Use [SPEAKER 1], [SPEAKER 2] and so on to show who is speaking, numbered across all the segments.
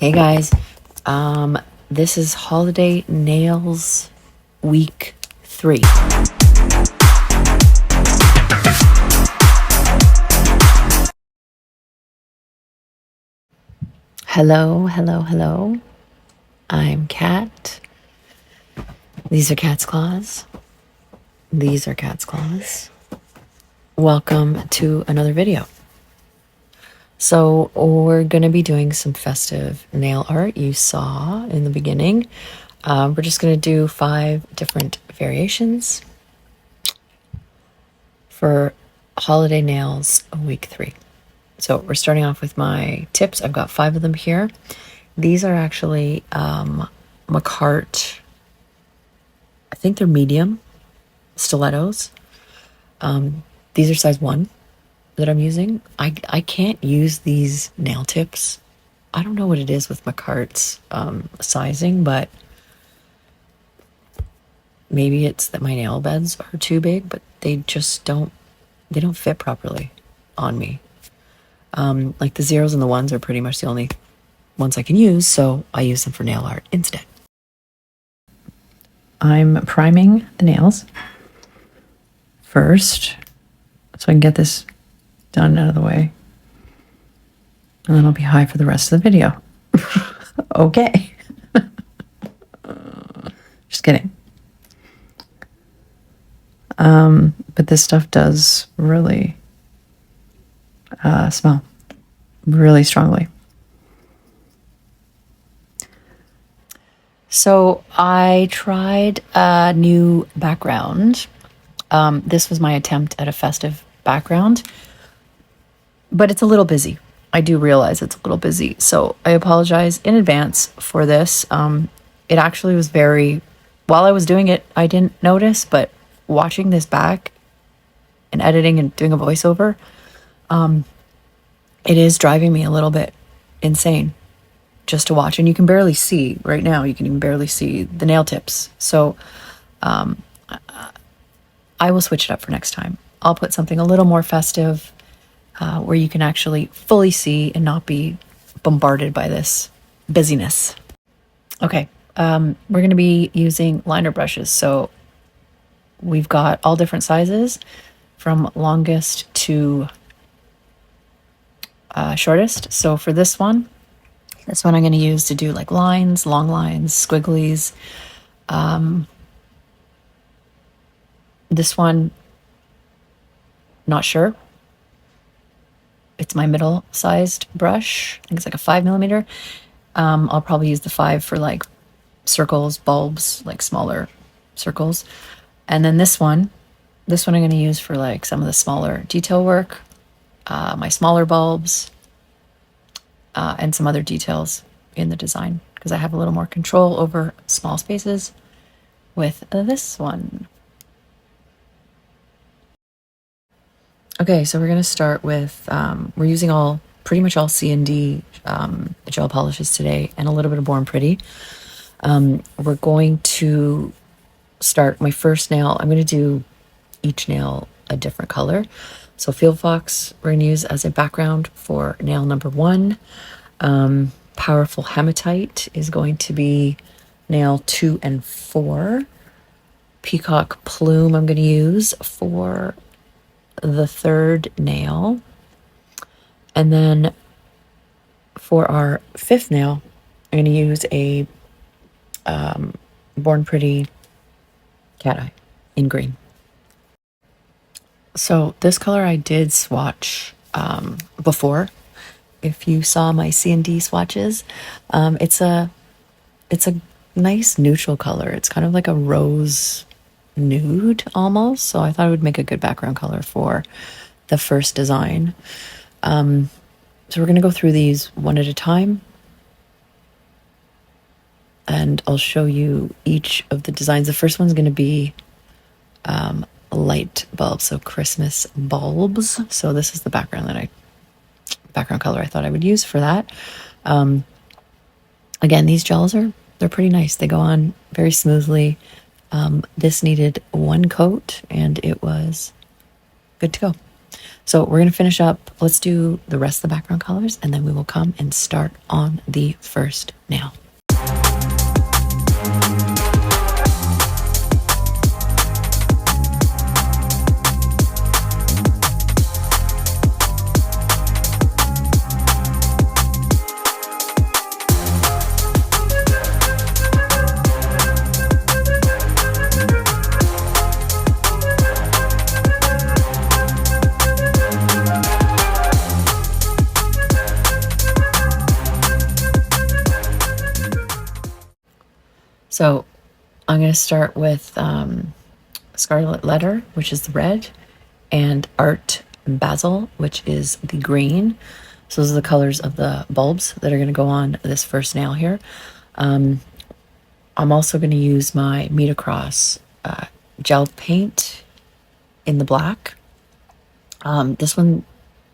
[SPEAKER 1] Hey guys, this is Holiday Nails Week 3. Hello. I'm Kat. These are Cat's Claws. These are Cat's Claws. Welcome to another video. So we're going to be doing some festive nail art you saw in the beginning. We're just going to do 5 different variations for Holiday Nails Week 3. So we're starting off with my tips. I've got 5 of them here. These are actually MacArt, I think they're medium stilettos. These are size 1 that I'm using. I can't use these nail tips. I don't know what it is with MacArt's sizing, but maybe it's that my nail beds are too big, but they don't fit properly on me. Like the 0s and the 1s are pretty much the only ones I can use, so I use them for nail art instead. I'm priming the nails first so I can get this done out of the way, and then I'll be high for the rest of the video. Okay. Just kidding. But this stuff does really smell really strongly. So I tried a new background. This was my attempt at a festive background, but it's a little busy. I do realize it's a little busy, so I apologize in advance for this. It actually was while I was doing it, I didn't notice, but watching this back and editing and doing a voiceover, it is driving me a little bit insane just to watch. And you can barely see right now, you can even barely see the nail tips. So I will switch it up for next time. I'll put something a little more festive where you can actually fully see and not be bombarded by this busyness. Okay, we're going to be using liner brushes. So we've got all different sizes from longest to shortest. So for this one I'm going to use to do like lines, long lines, squigglies. This one, not sure. It's my middle-sized brush. I think it's like a 5mm. I'll probably use the 5 for like circles, bulbs, like smaller circles. And then this one I'm going to use for like some of the smaller detail work, my smaller bulbs, and some other details in the design, because I have a little more control over small spaces with this one. Okay, so we're going to start with, we're using pretty much all CND gel polishes today, and a little bit of Born Pretty. We're going to start my first nail. I'm going to do each nail a different color. So Field Fox we're going to use as a background for nail number 1. Powerful Hematite is going to be nail 2 and 4. Peacock Plume I'm going to use for the 3rd nail. And then for our 5th nail, I'm going to use a Born Pretty Cat Eye in green. So this color I did swatch before. If you saw my CND swatches, it's a nice neutral color. It's kind of like a rose nude almost. So I thought it would make a good background color for the first design. So we're going to go through these one at a time, and I'll show you each of the designs. The first one's going to be light bulbs, so Christmas bulbs. So this is the background color I thought I would use for that. Again, these gels they're pretty nice. They go on very smoothly. This needed 1 coat and it was good to go. So we're going to finish up. Let's do the rest of the background colors, and then we will come and start on the first nail. So I'm going to start with Scarlett Letter, which is the red, and Art Basil, which is the green. So those are the colors of the bulbs that are going to go on this first nail here. I'm also going to use my Meet Across gel paint in the black. This one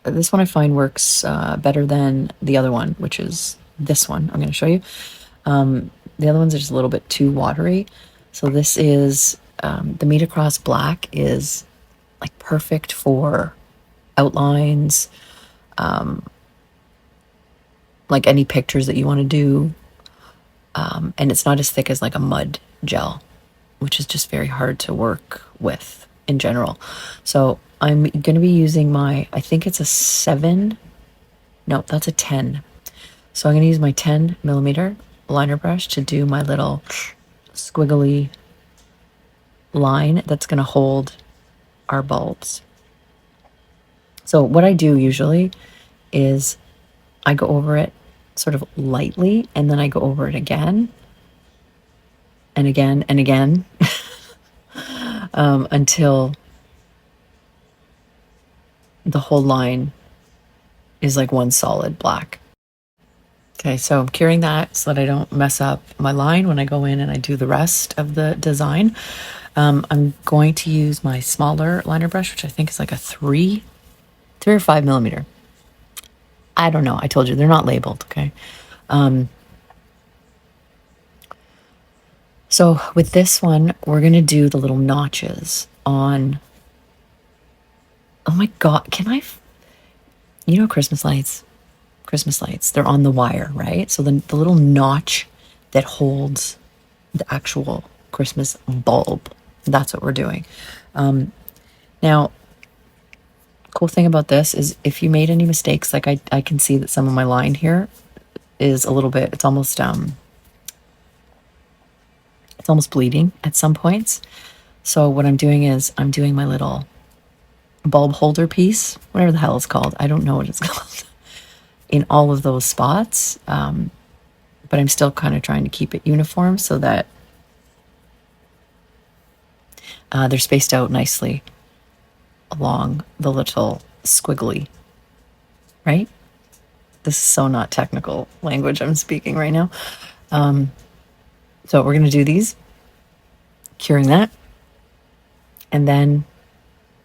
[SPEAKER 1] I find works better than the other one, which is this one I'm going to show you. The other ones are just a little bit too watery. So this is, the Meet Across black is like perfect for outlines, like any pictures that you want to do. And it's not as thick as like a mud gel, which is just very hard to work with in general. So I'm going to be using my, I think it's a 7, no, that's a 10. So I'm going to use my 10 millimeter liner brush to do my little squiggly line that's going to hold our bulbs. So what I do usually is I go over it sort of lightly, and then I go over it again and again and again until the whole line is like one solid black. Okay, so I'm curing that so that I don't mess up my line when I go in and I do the rest of the design. I'm going to use my smaller liner brush, which I think is like a 3 or 5 millimeter. I don't know. I told you they're not labeled. Okay. So with this one, we're going to do the little notches on. Oh my God. Christmas lights, they're on the wire, right? So the little notch that holds the actual Christmas bulb, that's what we're doing. Now, cool thing about this is if you made any mistakes, like I can see that some of my line here is a little bit, it's almost bleeding at some points. So what I'm doing is I'm doing my little bulb holder piece, whatever the hell it's called. I don't know what it's called. In all of those spots, but I'm still kind of trying to keep it uniform so that they're spaced out nicely along the little squiggly, right? This is so not technical language I'm speaking right now. So we're going to do these, curing that, and then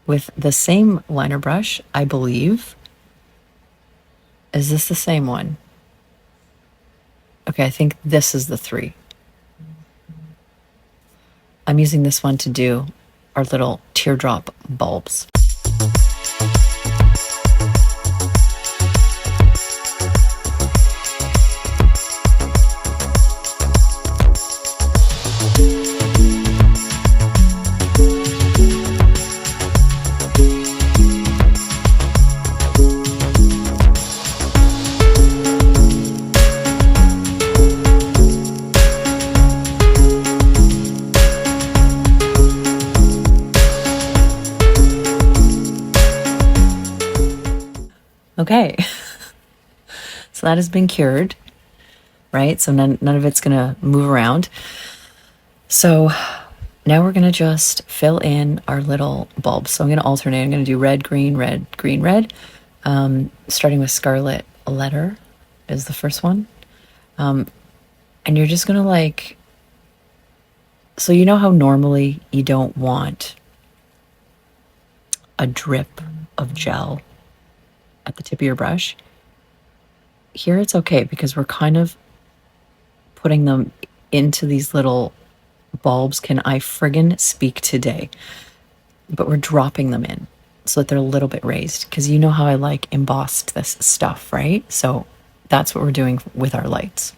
[SPEAKER 1] with the same liner brush, I believe. Is this the same one? Okay, I think this is the 3. I'm using this one to do our little teardrop bulbs. Okay, so that has been cured, right? So none of it's going to move around. So now we're going to just fill in our little bulbs. So I'm going to alternate. I'm going to do red, green, red, green, red. Starting with Scarlett Letter is the first one. And you're just going to so you know how normally you don't want a drip of gel at the tip of your brush? Here it's okay because we're kind of putting them into these little bulbs. Can I friggin' speak today? But we're dropping them in. so that they're a little bit raised, because you know how I like embossed this stuff, right? So that's what we're doing with our lights.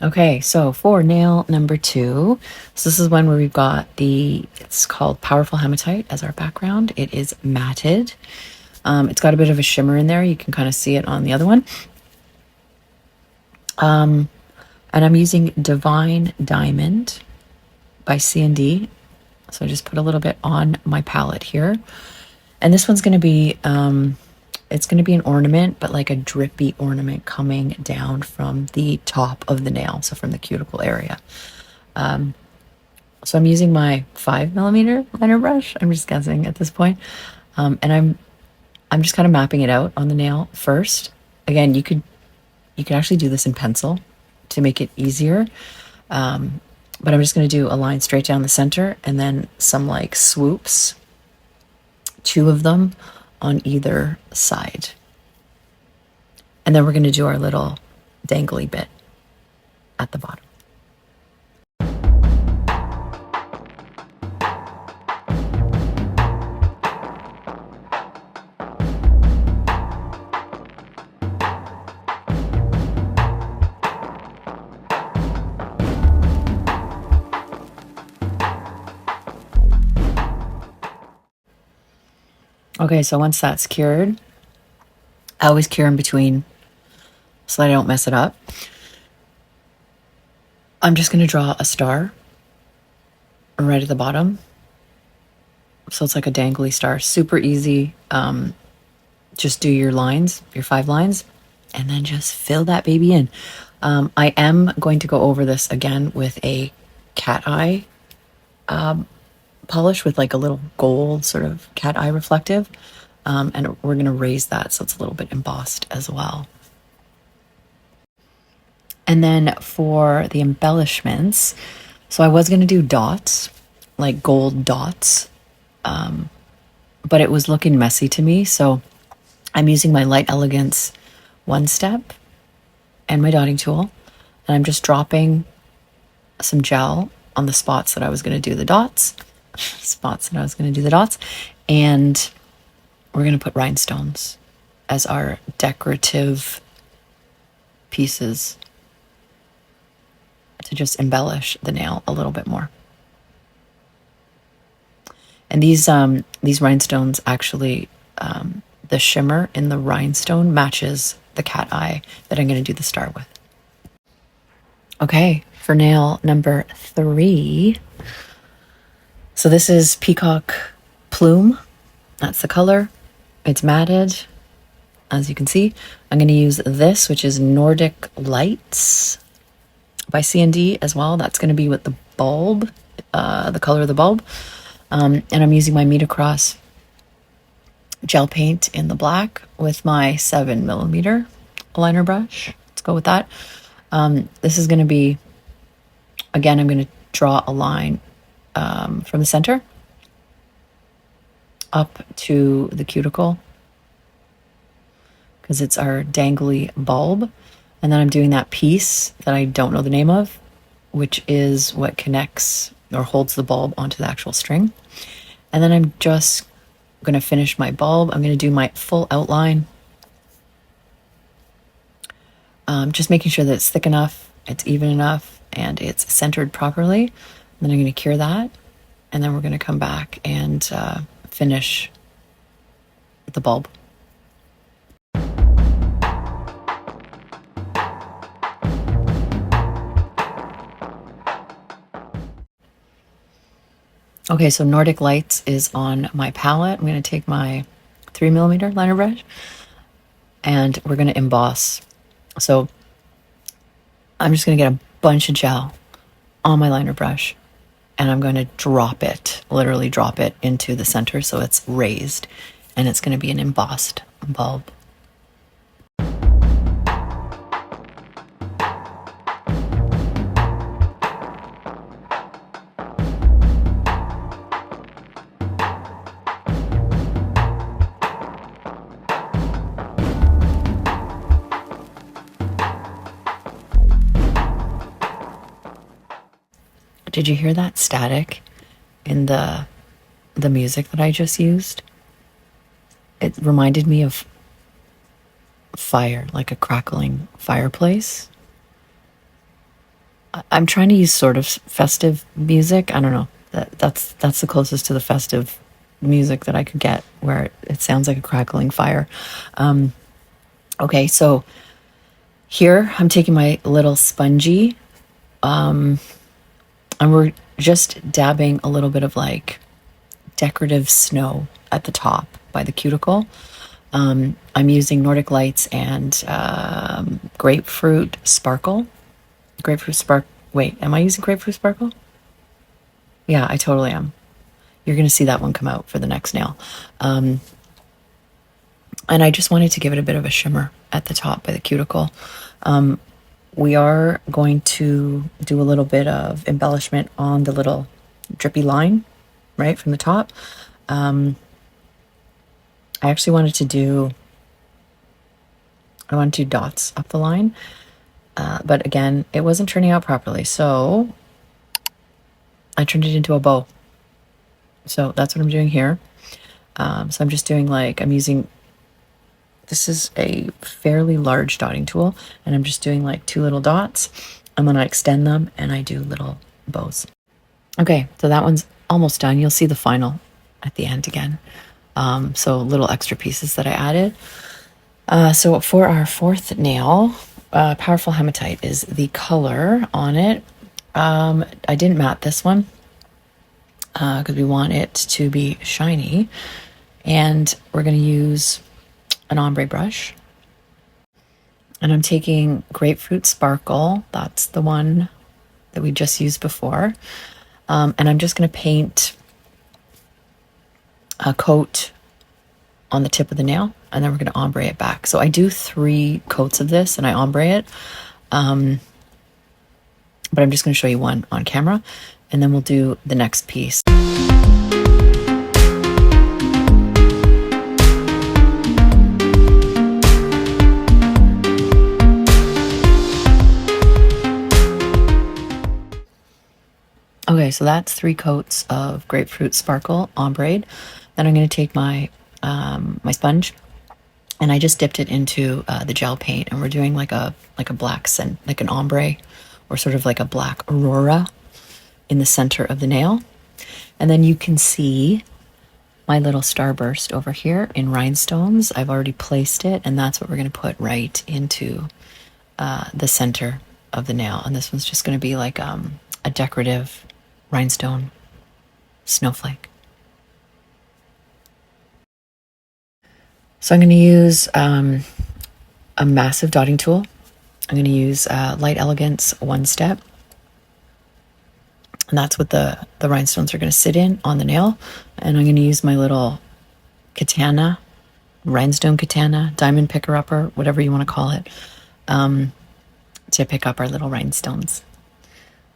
[SPEAKER 1] Okay, so for nail number 2, so this is one where we've got it's called Powerful Hematite as our background. It is matted. It's got a bit of a shimmer in there. You can kind of see it on the other one. And I'm using Divine Diamond by CND. So I just put a little bit on my palette here. And this one's going to be, it's going to be an ornament, but like a drippy ornament coming down from the top of the nail, so from the cuticle area. So I'm using my 5mm liner brush. I'm just guessing at this point. And I'm just kind of mapping it out on the nail first. Again, you could actually do this in pencil to make it easier. But I'm just going to do a line straight down the center and then some like swoops, 2 of them on either side. And then we're going to do our little dangly bit at the bottom. Okay, so once that's cured, I always cure in between so that I don't mess it up. I'm just going to draw a star right at the bottom. So it's like a dangly star. Super easy. Just do your lines, your 5 lines, and then just fill that baby in. I am going to go over this again with a cat eye polish with like a little gold sort of cat eye reflective. And we're going to raise that so it's a little bit embossed as well. And then for the embellishments, so I was going to do dots, like gold dots, but it was looking messy to me. So I'm using my Light Elegance 1-step and my dotting tool. And I'm just dropping some gel on the spots that I was going to do the dots. And we're going to put rhinestones as our decorative pieces to just embellish the nail a little bit more. And these rhinestones actually, the shimmer in the rhinestone matches the cat eye that I'm going to do the star with. Okay, for nail number 3. So this is Peacock Plume. That's the color. It's matted, as you can see. I'm going to use this, which is Nordic Lights by CND as well. That's going to be with the bulb, the color of the bulb. And I'm using my Meet Across gel paint in the black with my 7mm liner brush. Let's go with that. This is going to be, again, I'm going to draw a line from the center up to the cuticle because it's our dangly bulb. And then I'm doing that piece that I don't know the name of, which is what connects or holds the bulb onto the actual string. And then I'm just going to finish my bulb. I'm going to do my full outline. Just making sure that it's thick enough, it's even enough, and it's centered properly. Then I'm going to cure that. And then we're going to come back and finish the bulb. Okay, so Nordic Lights is on my palette. I'm going to take my 3mm liner brush and we're going to emboss. So I'm just going to get a bunch of gel on my liner brush and I'm going to drop it, literally drop it into the center so it's raised and it's going to be an embossed bulb. Did you hear that static in the music that I just used? it reminded me of fire, like a crackling fireplace. I'm trying to use sort of festive music. I don't know. That's the closest to the festive music that I could get, where it sounds like a crackling fire. Okay, so here I'm taking my little spongy, and we're just dabbing a little bit of like decorative snow at the top by the cuticle. I'm using Nordic Lights and Grapefruit Sparkle. Wait, am I using Grapefruit Sparkle? Yeah, I totally am. You're going to see that one come out for the next nail. And I just wanted to give it a bit of a shimmer at the top by the cuticle. We are going to do a little bit of embellishment on the little drippy line, right, from the top. I actually wanted to do dots up the line. But again, it wasn't turning out properly. So I turned it into a bow. So that's what I'm doing here. So I'm just doing this is a fairly large dotting tool, and I'm just doing like 2 little dots. And then I extend them and I do little bows. Okay, so that one's almost done. You'll see the final at the end again. So little extra pieces that I added. So for our 4th nail, Powerful Hematite is the color on it. I didn't matte this one because we want it to be shiny. And we're going to use an ombre brush. And I'm taking Grapefruit Sparkle. That's the one that we just used before. And I'm just going to paint a coat on the tip of the nail, and then we're going to ombre it back. So I do 3 coats of this and I ombre it. But I'm just going to show you one on camera, and then we'll do the next piece. Okay, so that's 3 coats of Grapefruit Sparkle ombre. Then I'm going to take my my sponge, and I just dipped it into the gel paint, and we're doing like a black scent, like an ombre, or sort of like a black aurora in the center of the nail. And then you can see my little starburst over here in rhinestones. I've already placed it, and that's what we're going to put right into the center of the nail. And this one's just going to be like a decorative rhinestone snowflake. So I'm going to use a massive dotting tool. I'm going to use Light Elegance One Step. And that's what the rhinestones are going to sit in on the nail. And I'm going to use my little katana, rhinestone katana, diamond picker-upper, whatever you want to call it, to pick up our little rhinestones.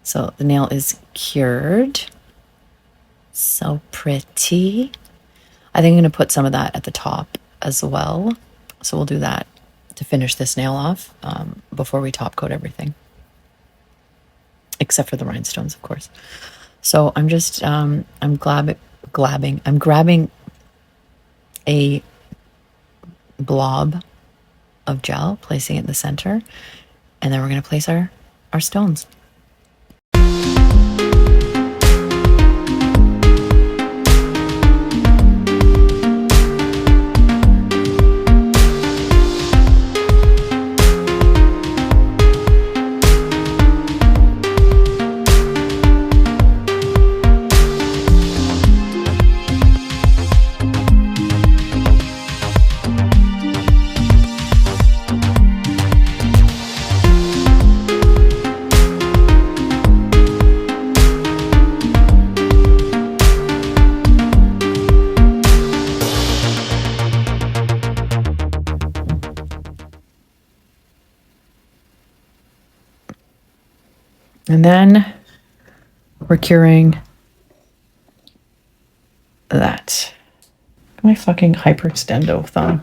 [SPEAKER 1] So the nail is cured. So pretty. I think I'm going to put some of that at the top as well. So we'll do that to finish this nail off before we top coat everything. Except for the rhinestones, of course. So I'm just, I'm grabbing a blob of gel, placing it in the center, and then we're going to place our stones. And then we're curing that. My fucking hyperextendo thumb.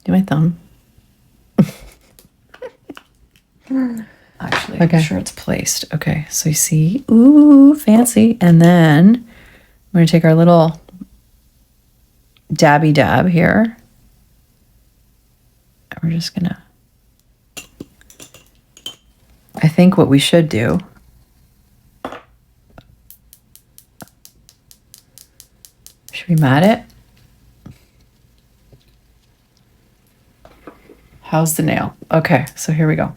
[SPEAKER 1] Do my thumb. Actually, okay. I'm sure it's placed. Okay, so you see, ooh, fancy. And then we're gonna take our little dabby dab here. We're just gonna, I think what we should do should we mat it? How's the nail? Okay, so here we go.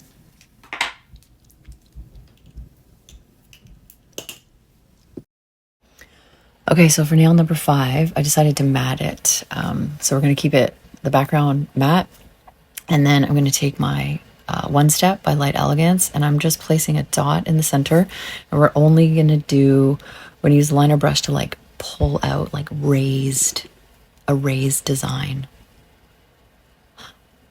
[SPEAKER 1] Okay, so for nail number 5, I decided to mat it. So we're going to keep it the background matte, and then I'm going to take my One Step by Light Elegance, and I'm just placing a dot in the center, and we're only going to do, we're going to use the liner brush to like pull out like a raised design.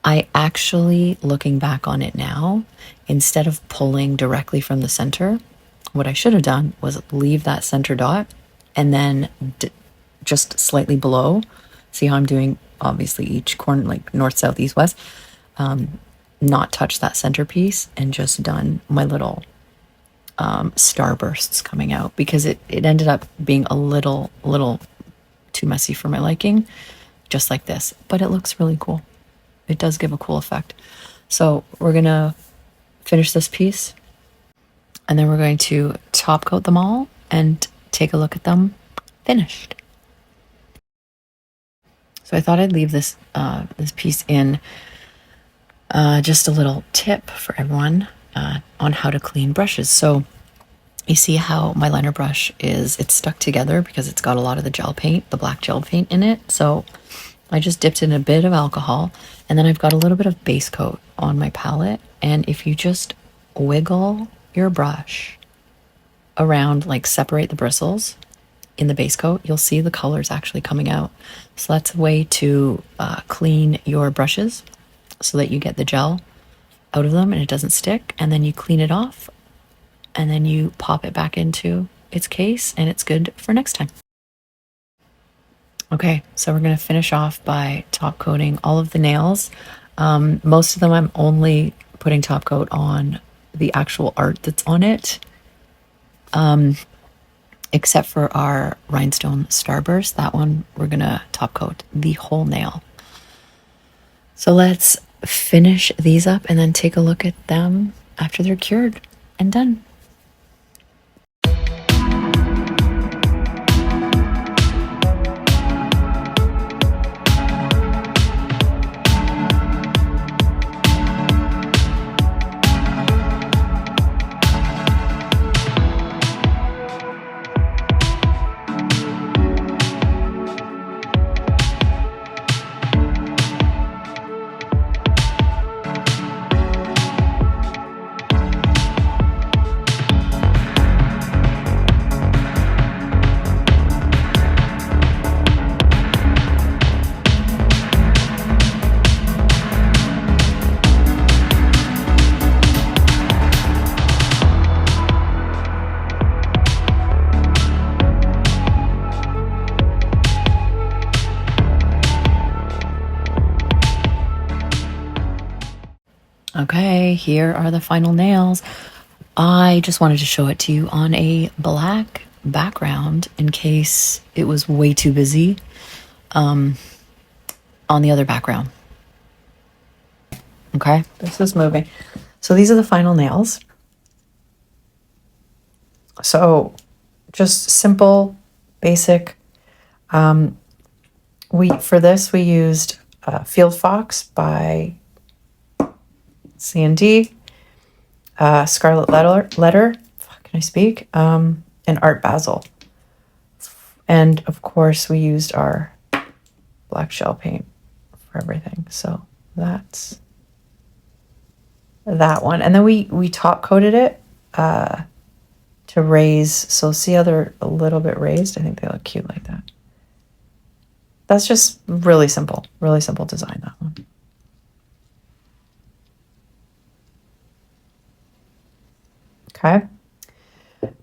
[SPEAKER 1] I actually, looking back on it now, instead of pulling directly from the center, what I should have done was leave that center dot and then just slightly below. See how I'm doing, obviously, each corner, like north, south, east, west. Not touch that centerpiece and just done my little starbursts coming out, because it ended up being a little too messy for my liking, just like this. But it looks really cool. It does give a cool effect. So we're gonna finish this piece, and then we're going to top coat them all and take a look at them finished. So I thought I'd leave this this piece in, just a little tip for everyone on how to clean brushes. So you see how my liner brush it's stuck together because it's got a lot of the gel paint, the black gel paint in it. So I just dipped in a bit of alcohol, and then I've got a little bit of base coat on my palette. And if you just wiggle your brush around, like separate the bristles in the base coat, you'll see the colors actually coming out. So that's a way to clean your brushes so that you get the gel out of them and it doesn't stick. And then you clean it off, and then you pop it back into its case, and it's good for next time. Okay, so we're going to finish off by top coating all of the nails. Most of them I'm only putting top coat on the actual art that's on it, except for our Rhinestone Starburst. That one we're going to top coat the whole nail. So let's finish these up and then take a look at them after they're cured and done. Okay, here are the final nails. I just wanted to show it to you on a black background in case it was way too busy on the other background. Okay, this is moving. So these are the final nails. So just simple, basic. For this we used Field Fox by CND, Scarlett Letter, can I speak? And Art Basil. And of course we used our black shell paint for everything. So that's that one. And then we top coated it to raise. So see how they're a little bit raised? I think they look cute like that. That's just really simple design, that one. Okay.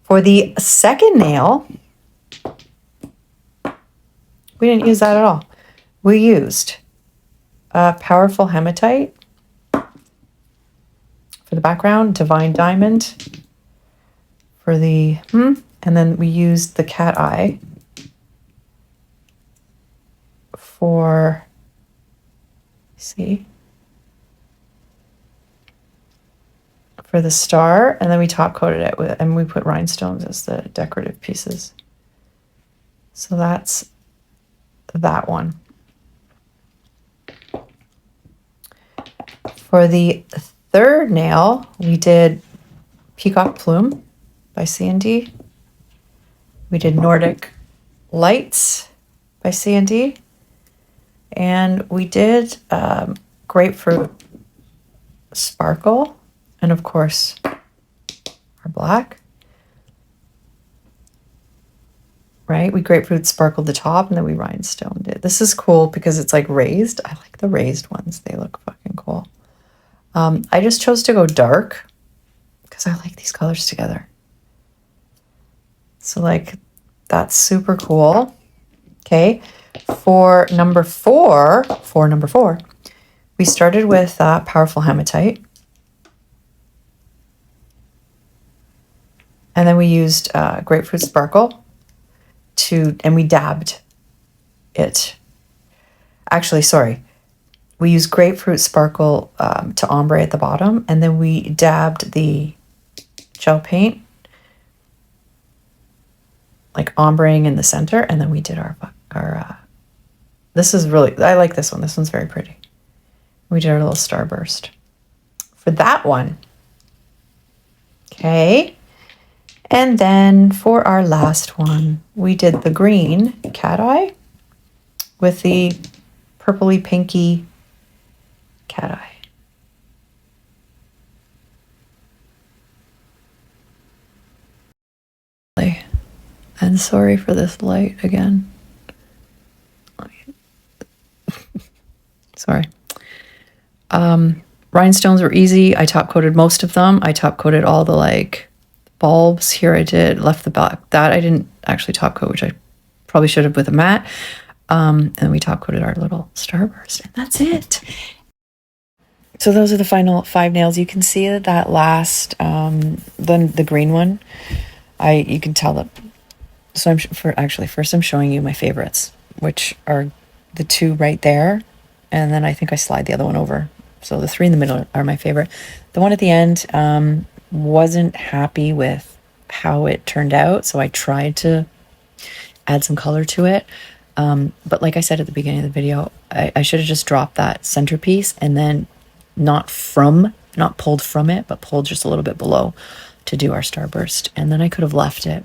[SPEAKER 1] For the second nail, we didn't use that at all. We used Powerful Hematite for the background, Divine Diamond for the, and then we used the cat eye for, see, for the star, and then we top coated it with, and we put rhinestones as the decorative pieces. So that's that one. For the third nail, we did Peacock Plume by CND. We did Nordic Lights by CND. And we did Grapefruit Sparkle. And of course, our black. Right? We grapefruit sparkled the top and then we rhinestoned it. This is cool because it's like raised. I like the raised ones. They look fucking cool. I just chose to go dark because I like these colors together. So like, that's super cool. Okay. For number four, we started with Powerful Hematite. And then we used Grapefruit Sparkle and we dabbed it. Actually, sorry. We used Grapefruit Sparkle to ombre at the bottom, and then we dabbed the gel paint, like ombreing in the center, and then we did our this is really, I like this one. This one's very pretty. We did our little starburst for that one. Okay. And then for our last one, we did the green cat eye with the purpley pinky cat eye. And sorry for this light again. Sorry. Rhinestones were easy. I top coated most of them. I top coated all the like bulbs here. I did left the back that I didn't actually top coat, which I probably should have with a matte. And we top coated our little starburst, and that's it. So those are the final 5 nails. You can see that last the green one. You can tell that. So first I'm showing you my favorites, which are the 2 right there, and then I think I slide the other one over. So the 3 in the middle are my favorite. The one at the end wasn't happy with how it turned out, so I tried to add some color to it. But like I said at the beginning of the video, I should have just dropped that centerpiece and then not pulled from it, but pulled just a little bit below to do our starburst. And then I could have left it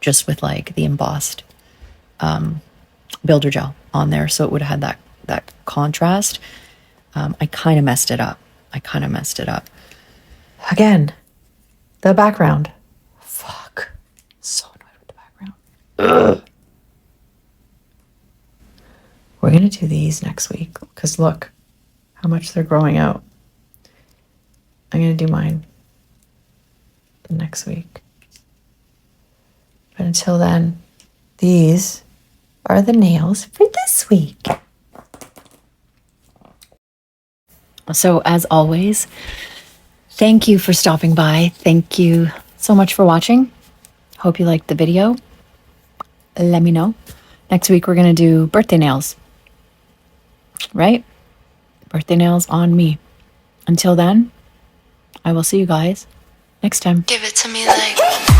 [SPEAKER 1] just with like the embossed builder gel on there, so it would have had that contrast. I kind of messed it up. Again, the background. Fuck. So annoyed with the background. Ugh. We're going to do these next week because look how much they're growing out. I'm going to do mine next week. But until then, these are the nails for this week. So as always, thank you for stopping by. Thank you so much for watching. Hope you liked the video. Let me know. Next week, we're going to do birthday nails. Right? Birthday nails on me. Until then, I will see you guys next time.
[SPEAKER 2] Give it to me like